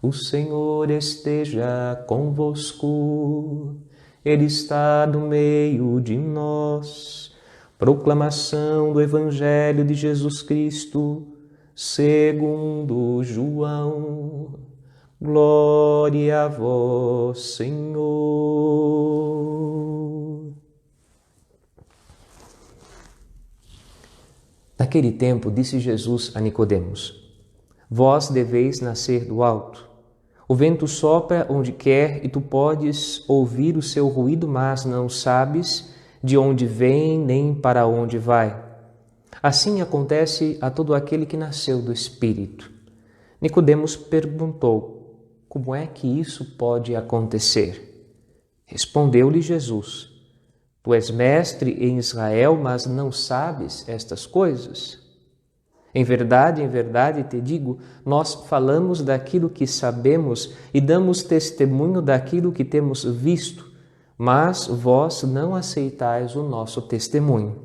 O Senhor esteja convosco, Ele está no meio de nós. Proclamação do Evangelho de Jesus Cristo, segundo João. Glória a vós, Senhor. Naquele tempo, disse Jesus a Nicodemos: Vós deveis nascer do alto. O vento sopra onde quer e tu podes ouvir o seu ruído, mas não sabes de onde vem nem para onde vai. Assim acontece a todo aquele que nasceu do Espírito. Nicodemos perguntou: Como é que isso pode acontecer? Respondeu-lhe Jesus: Tu és mestre em Israel, mas não sabes estas coisas? Em verdade te digo, nós falamos daquilo que sabemos e damos testemunho daquilo que temos visto, mas vós não aceitais o nosso testemunho.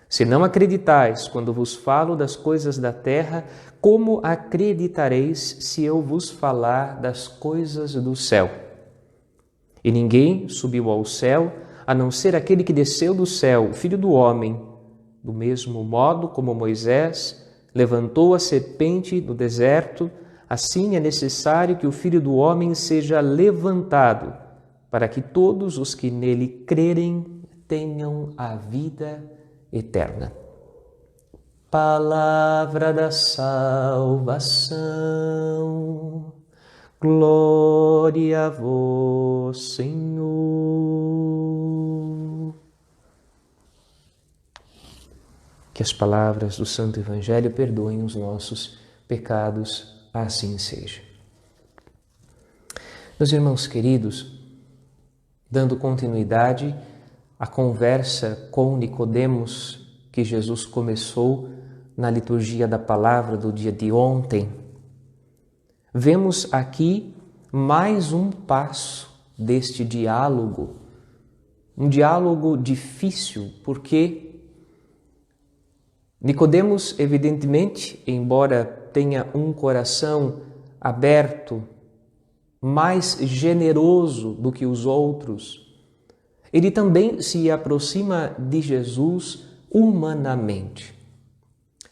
Se não acreditais quando vos falo das coisas da terra, como acreditareis se eu vos falar das coisas do céu? E ninguém subiu ao céu, a não ser aquele que desceu do céu, o Filho do Homem. Do mesmo modo como Moisés levantou a serpente no deserto, assim é necessário que o Filho do Homem seja levantado, para que todos os que nele crerem tenham a vida eterna. Palavra da salvação. Glória a vós, Senhor. Que as palavras do Santo Evangelho perdoem os nossos pecados, assim seja. Meus irmãos queridos, dando continuidade à conversa com Nicodemos que Jesus começou na liturgia da palavra do dia de ontem, vemos aqui mais um passo deste diálogo, um diálogo difícil, porque Nicodemos, evidentemente, embora tenha um coração aberto, mais generoso do que os outros, ele também se aproxima de Jesus humanamente.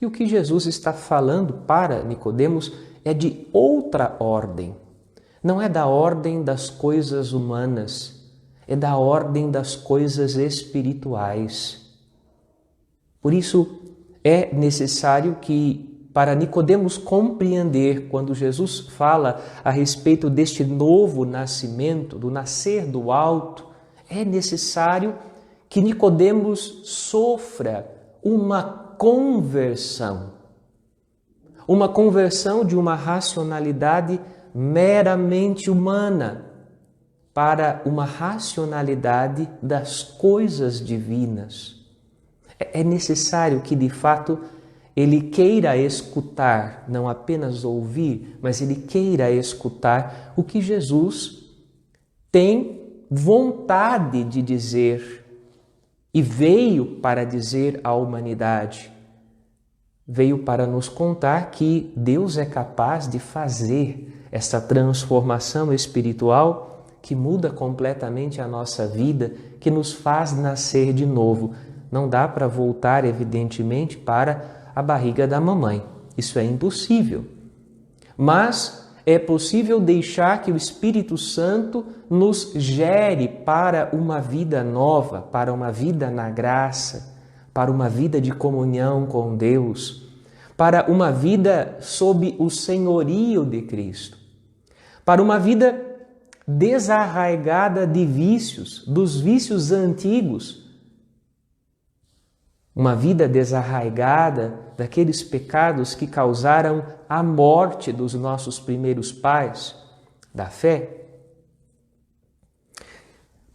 E o que Jesus está falando para Nicodemos é de outra ordem. Não é da ordem das coisas humanas, é da ordem das coisas espirituais. Por isso, é necessário que, para Nicodemos compreender, quando Jesus fala a respeito deste novo nascimento, do nascer do alto, é necessário que Nicodemos sofra uma conversão de uma racionalidade meramente humana para uma racionalidade das coisas divinas. É necessário que, de fato, ele queira escutar, não apenas ouvir, mas ele queira escutar o que Jesus tem vontade de dizer e veio para dizer à humanidade. Veio para nos contar que Deus é capaz de fazer essa transformação espiritual que muda completamente a nossa vida, que nos faz nascer de novo. Não dá para voltar, evidentemente, para a barriga da mamãe. Isso é impossível. Mas é possível deixar que o Espírito Santo nos gere para uma vida nova, para uma vida na graça, para uma vida de comunhão com Deus, para uma vida sob o senhorio de Cristo, para uma vida desarraigada de vícios, dos vícios antigos, uma vida desarraigada daqueles pecados que causaram a morte dos nossos primeiros pais da fé,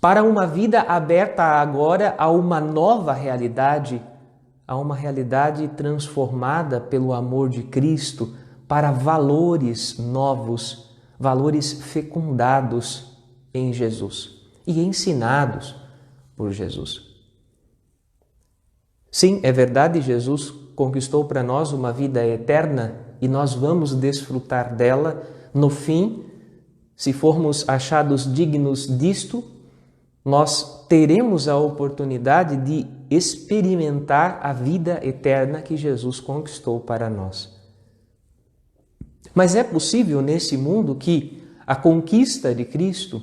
para uma vida aberta agora a uma nova realidade, a uma realidade transformada pelo amor de Cristo, para valores novos, valores fecundados em Jesus e ensinados por Jesus. Sim, é verdade, Jesus conquistou para nós uma vida eterna e nós vamos desfrutar dela No fim, se formos achados dignos disto, nós teremos a oportunidade de experimentar a vida eterna que Jesus conquistou para nós. Mas é possível nesse mundo que a conquista de Cristo,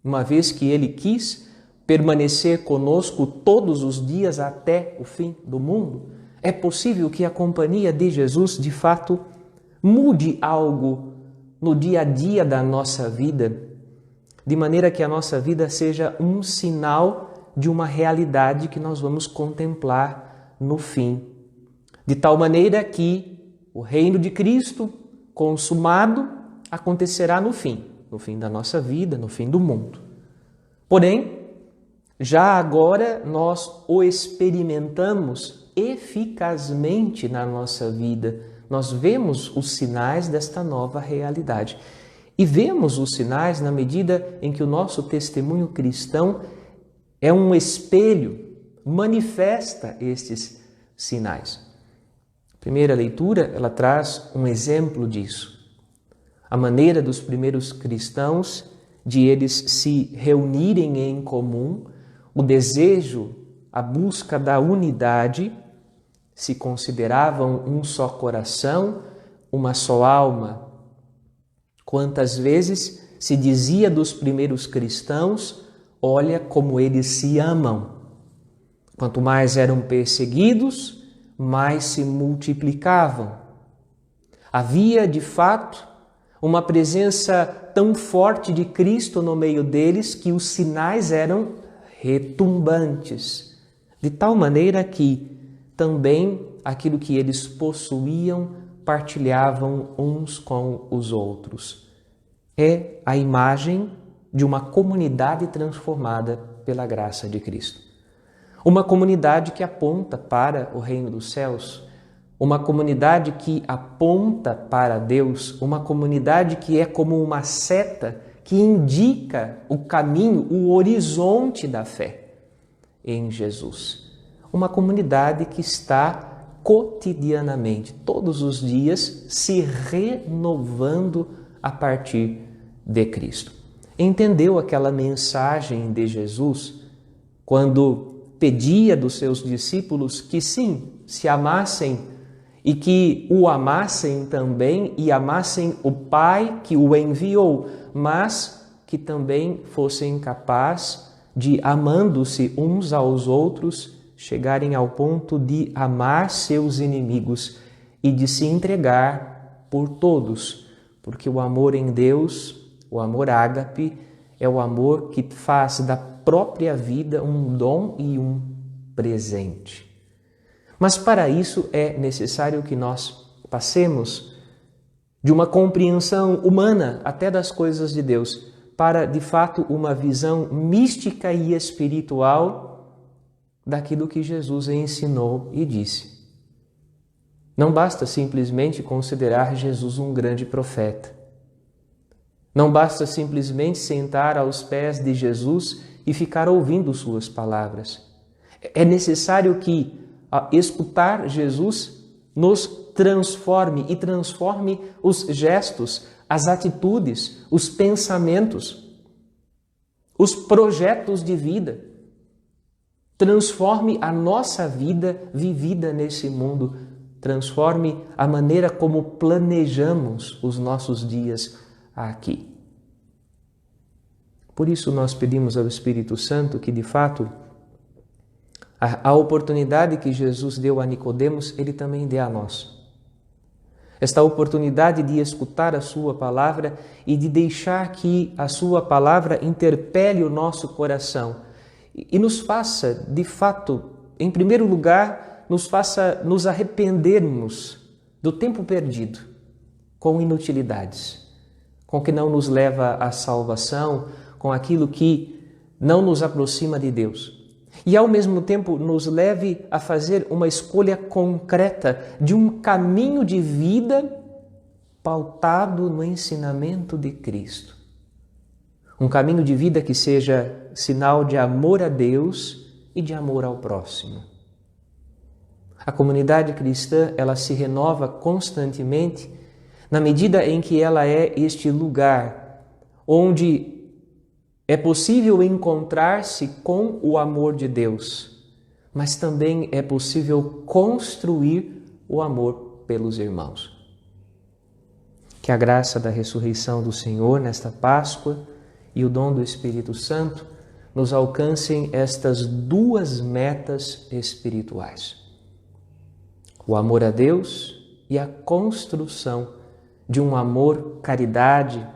uma vez que Ele quis permanecer conosco todos os dias até o fim do mundo, é possível que a companhia de Jesus, de fato, mude algo no dia a dia da nossa vida, de maneira que a nossa vida seja um sinal de uma realidade que nós vamos contemplar no fim. De tal maneira que o reino de Cristo consumado acontecerá no fim da nossa vida, no fim do mundo. Porém, já agora nós o experimentamos eficazmente na nossa vida. Nós vemos os sinais desta nova realidade. E vemos os sinais na medida em que o nosso testemunho cristão é um espelho, manifesta estes sinais. A primeira leitura, ela traz um exemplo disso. A maneira dos primeiros cristãos de eles se reunirem em comum, o desejo, a busca da unidade, se consideravam um só coração, uma só alma. Quantas vezes se dizia dos primeiros cristãos, olha como eles se amam. Quanto mais eram perseguidos, mais se multiplicavam. Havia, de fato, uma presença tão forte de Cristo no meio deles que os sinais eram retumbantes, de tal maneira que também aquilo que eles possuíam partilhavam uns com os outros. É a imagem de uma comunidade transformada pela graça de Cristo. Uma comunidade que aponta para o reino dos céus, uma comunidade que aponta para Deus, uma comunidade que é como uma seta que indica o caminho, o horizonte da fé em Jesus. Uma comunidade que está cotidianamente, todos os dias, se renovando a partir de Cristo. Entendeu aquela mensagem de Jesus quando pedia dos seus discípulos que sim, se amassem e que o amassem também e amassem o Pai que o enviou, mas que também fossem capazes de, amando-se uns aos outros, chegarem ao ponto de amar seus inimigos e de se entregar por todos, porque o amor em Deus, o amor ágape, é o amor que faz da própria vida um dom e um presente. Mas para isso é necessário que nós passemos de uma compreensão humana até das coisas de Deus para, de fato, uma visão mística e espiritual daquilo que Jesus ensinou e disse. Não basta simplesmente considerar Jesus um grande profeta. Não basta simplesmente sentar aos pés de Jesus e ficar ouvindo suas palavras. É necessário que escutar Jesus nos transforme e transforme os gestos, as atitudes, os pensamentos, os projetos de vida. Transforme a nossa vida vivida nesse mundo. Transforme a maneira como planejamos os nossos dias aqui. Por isso nós pedimos ao Espírito Santo que, de fato, a oportunidade que Jesus deu a Nicodemos, Ele também dê a nós. Esta oportunidade de escutar a Sua palavra e de deixar que a Sua palavra interpele o nosso coração e nos faça, de fato, em primeiro lugar, nos faça nos arrependermos do tempo perdido com inutilidades, com o que não nos leva à salvação, com aquilo que não nos aproxima de Deus. E, ao mesmo tempo, nos leve a fazer uma escolha concreta de um caminho de vida pautado no ensinamento de Cristo. Um caminho de vida que seja sinal de amor a Deus e de amor ao próximo. A comunidade cristã, ela se renova constantemente na medida em que ela é este lugar onde é possível encontrar-se com o amor de Deus, mas também é possível construir o amor pelos irmãos. Que a graça da ressurreição do Senhor nesta Páscoa e o dom do Espírito Santo nos alcancem estas duas metas espirituais: o amor a Deus e a construção de um amor, caridade,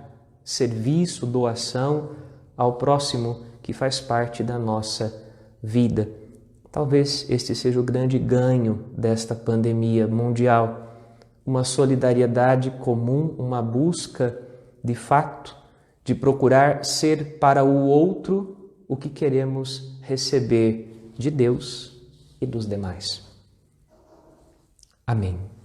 serviço, doação ao próximo que faz parte da nossa vida. Talvez este seja o grande ganho desta pandemia mundial, uma solidariedade comum, uma busca de fato de procurar ser para o outro o que queremos receber de Deus e dos demais. Amém.